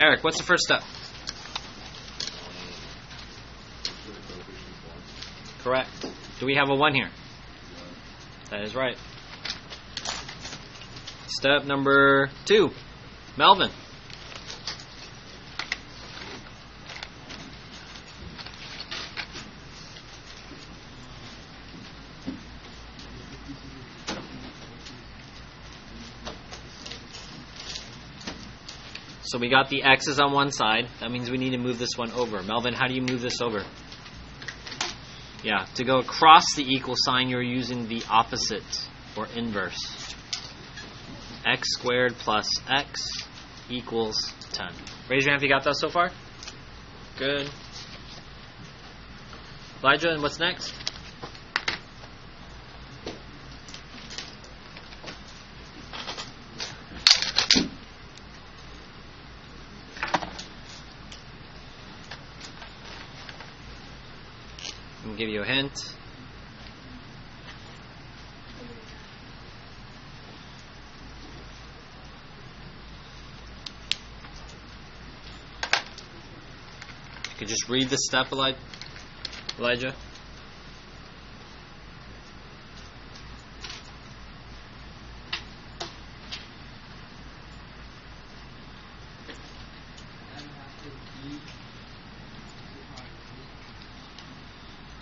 Eric, what's the first step? Correct. Do we have a 1 here? That is right. Step number 2. Melvin. So we got the x's on one side. That means we need to move this one over. Melvin, how do you move this over? Yeah, to go across the equal sign, you're using the opposite or inverse. X squared plus x equals 10. Raise your hand if you got that so far. Good. Elijah, and what's next? I'll give you a hint. You could just read the step, Elijah.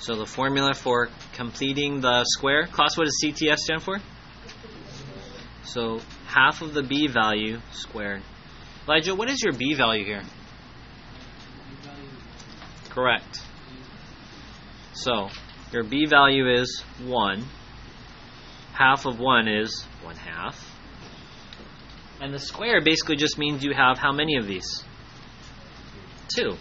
So the formula for completing the square, class, what does CTS stand for? So half of the b value squared. Elijah, what is your b value here? Correct. So your b value is 1. Half of 1 is 1/2. And the square basically just means you have how many of these? 2.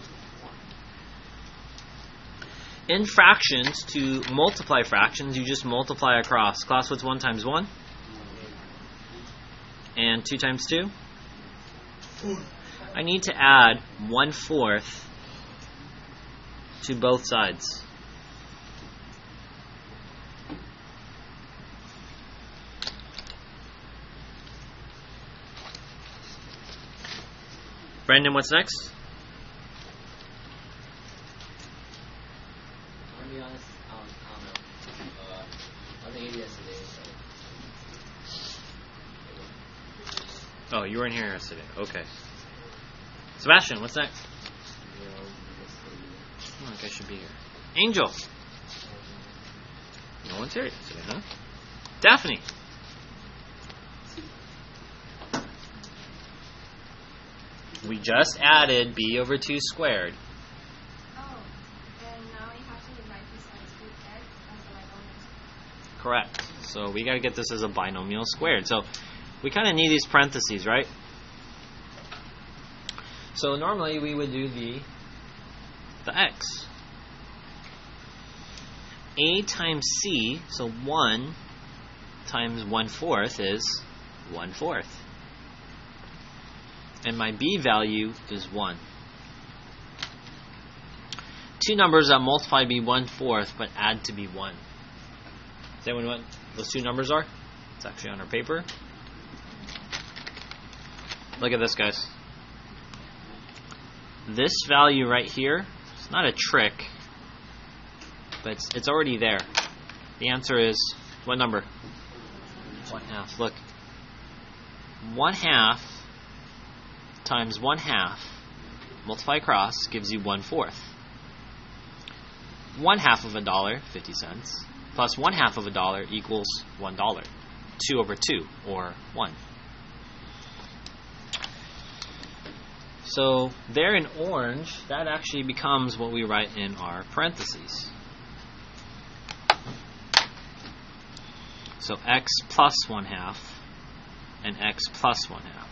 In fractions, to multiply fractions, you just multiply across. Class, what's 1 times 1? And 2 times 2? 4. I need to add 1/4 to both sides. Brandon, what's next? To be honest, I don't know. I think it yesterday. So. Oh, you weren't here yesterday. Okay. Sebastian, what's next? Oh, I should be here. Angel. No one's here yesterday, huh? Daphne. We just added b over 2 squared. Correct. So we got to get this as a binomial squared. So we kind of need these parentheses, right? So normally we would do the x. A times c, so 1 times 1/4 is 1/4. And my b value is 1. Two numbers that multiply to be 1/4 but add to be 1. Does anyone know what those two numbers are? It's actually on our paper. Look at this, guys. This value right here, it's not a trick, but it's already there. The answer is, what number? 1/2. Look. 1/2 times 1/2 multiply across gives you 1/4. 1/2 of $1, 50 cents, plus 1/2 of $1 equals $1. 2 over 2, or 1. So there in orange, that actually becomes what we write in our parentheses. So x plus 1/2 and x plus 1/2.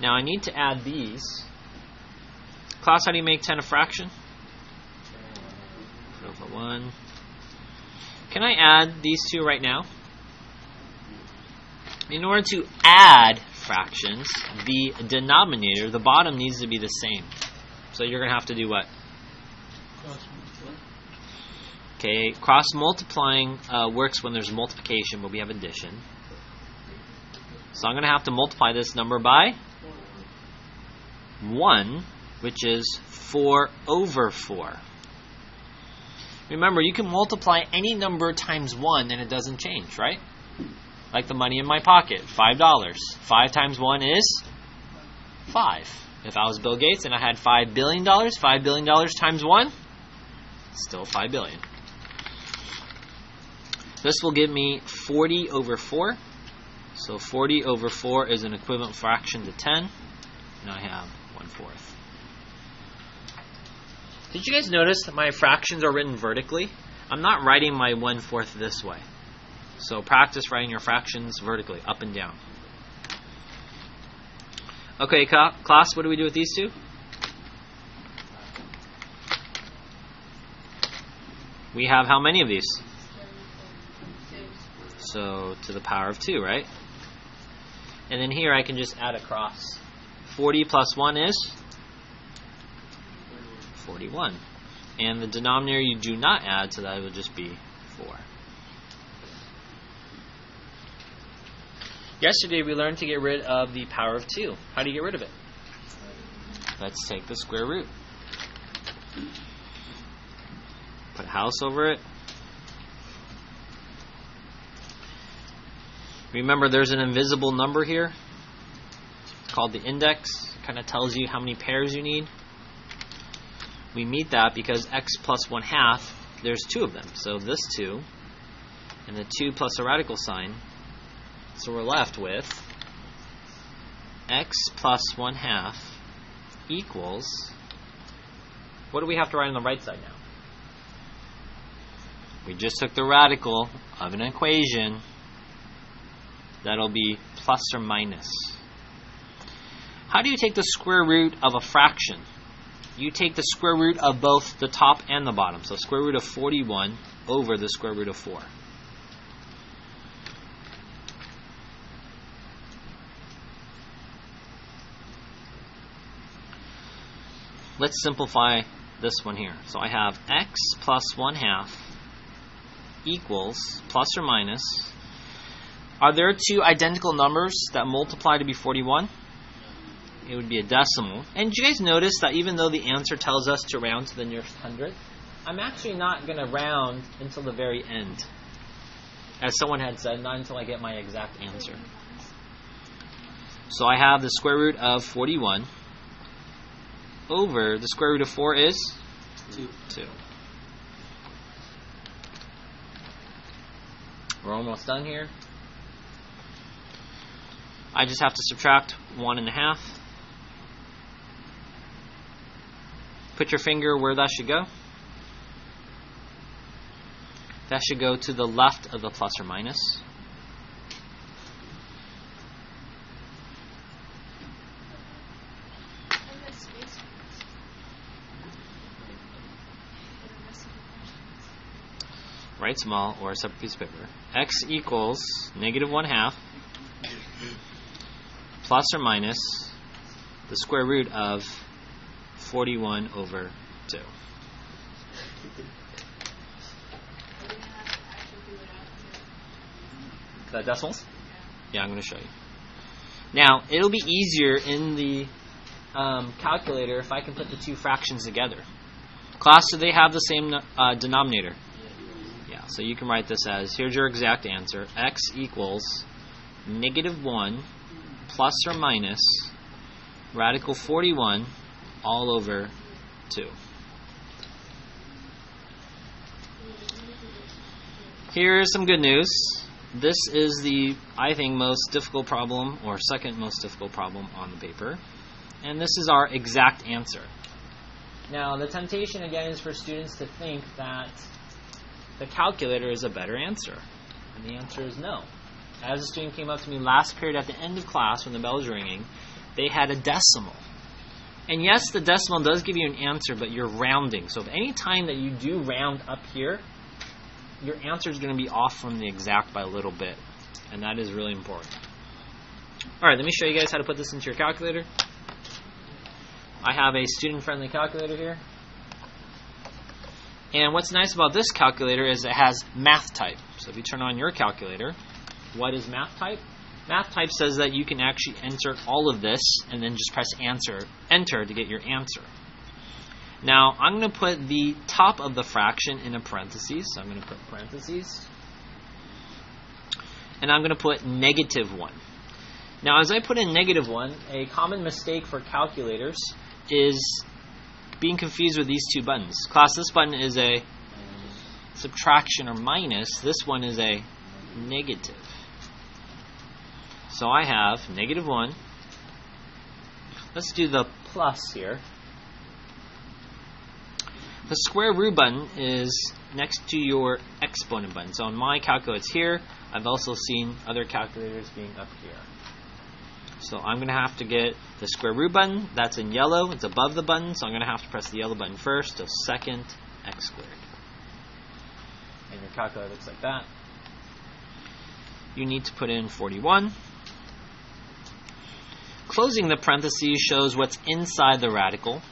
Now I need to add these. Class, how do you make 10 a fraction? Put over 1. Can I add these two right now? In order to add fractions, the denominator, the bottom, needs to be the same. So you're going to have to do what? Okay, cross multiplying works when there's multiplication, but we have addition. So I'm going to have to multiply this number by 1, which is 4 over 4. Remember, you can multiply any number times 1 and it doesn't change, right? Like the money in my pocket, $5. 5 times 1 is 5. If I was Bill Gates and I had $5 billion, $5 billion times 1, still $5 billion. This will give me 40 over 4. So 40 over 4 is an equivalent fraction to 10. And I have 1/4. Did you guys notice that my fractions are written vertically? I'm not writing my 1/4 this way. So practice writing your fractions vertically, up and down. Okay, class, what do we do with these two? We have how many of these? So to the power of 2, right? And then here I can just add across. 40 plus 1 is 41. And the denominator you do not add, so that will just be 4. Yesterday we learned to get rid of the power of 2. How do you get rid of it? Let's take the square root. Put a house over it. Remember, there's an invisible number here called the index. It kind of tells you how many pairs you need. We meet that because x plus 1/2, there's 2 of them. So this 2 and the 2 plus a radical sign. So we're left with x plus 1/2 equals, what do we have to write on the right side now? We just took the radical of an equation. That'll be plus or minus. How do you take the square root of a fraction? You take the square root of both the top and the bottom. So square root of 41 over the square root of 4. Let's simplify this one here. So I have x plus 1/2 equals plus or minus. Are there 2 identical numbers that multiply to be 41? It would be a decimal. And did you guys notice that even though the answer tells us to round to the nearest hundredth, I'm actually not going to round until the very end. As someone had said, not until I get my exact answer. So I have the square root of 41 over the square root of 4 is 2. We're almost done here. I just have to subtract 1.5. Put your finger where that should go. That should go to the left of the plus or minus. Write small or a separate piece of paper. X equals negative 1/2 plus or minus the square root of 41 over 2. The decimals? Yeah, I'm going to show you. Now, it'll be easier in the calculator if I can put the 2 fractions together. Class, do they have the same denominator? Yeah, so you can write this as, here's your exact answer. X equals negative 1 plus or minus radical 41 all over 2. Here's some good news. This is the, I think, most difficult problem, or second most difficult problem on the paper. And this is our exact answer. Now, the temptation, again, is for students to think that the calculator is a better answer. And the answer is no. As a student came up to me last period at the end of class when the bell was ringing, they had a decimal. And yes, the decimal does give you an answer, but you're rounding. So if any time that you do round up here, your answer is going to be off from the exact by a little bit. And that is really important. Alright, let me show you guys how to put this into your calculator. I have a student-friendly calculator here. And what's nice about this calculator is it has math type. So if you turn on your calculator, what is math type? Math type says that you can actually enter all of this and then just press enter to get your answer. Now, I'm going to put the top of the fraction in a parentheses. So I'm going to put parentheses. And I'm going to put -1. Now, as I put in -1, a common mistake for calculators is being confused with these two buttons. Class, this button is a subtraction or minus. This one is a negative. So I have -1. Let's do the plus here. The square root button is next to your exponent button. So on my calculator it's here. I've also seen other calculators being up here. So I'm going to have to get the square root button. That's in yellow. It's above the button. So I'm going to have to press the yellow button first. So second x squared. And your calculator looks like that. You need to put in 41. Closing the parentheses shows what's inside the radical.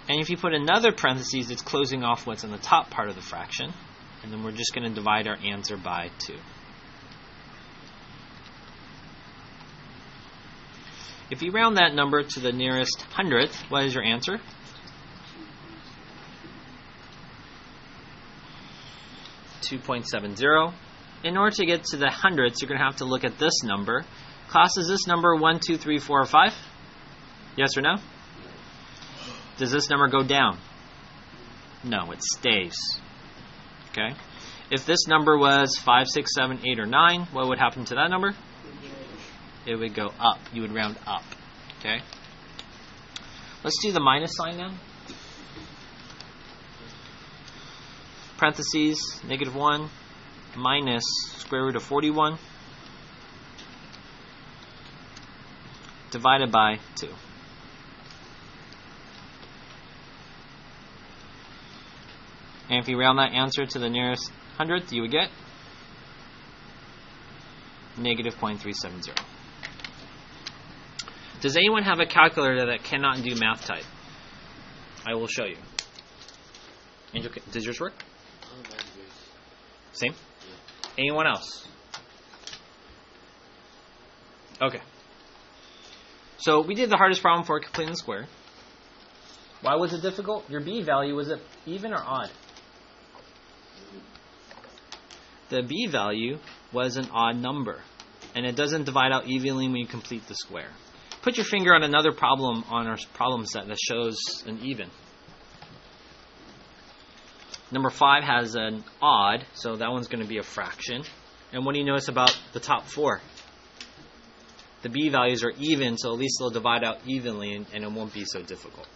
And if you put another parentheses, it's closing off what's in the top part of the fraction. And then we're just going to divide our answer by 2. If you round that number to the nearest hundredth, what is your answer? 2.70. In order to get to the hundredths, you're going to have to look at this number. Class, is this number 1, 2, 3, 4, or 5? Yes or no? Does this number go down? No, it stays. Okay. If this number was 5, 6, 7, 8, or 9, what would happen to that number? It would go up. You would round up. Okay. Let's do the minus sign now. Parentheses, -1 minus square root of 41 divided by 2. And if you round that answer to the nearest hundredth, you would get -0.370. Does anyone have a calculator that cannot do math type? I will show you. Angel, does yours work? Same? Yeah. Anyone else? Okay. So we did the hardest problem for completing the square. Why was it difficult? Your b value, was it even or odd? The b value was an odd number, and it doesn't divide out evenly when you complete the square. Put your finger on another problem on our problem set that shows an even. Number 5 has an odd, so that one's going to be a fraction. And what do you notice about the top 4? The b values are even, so at least they'll divide out evenly and it won't be so difficult.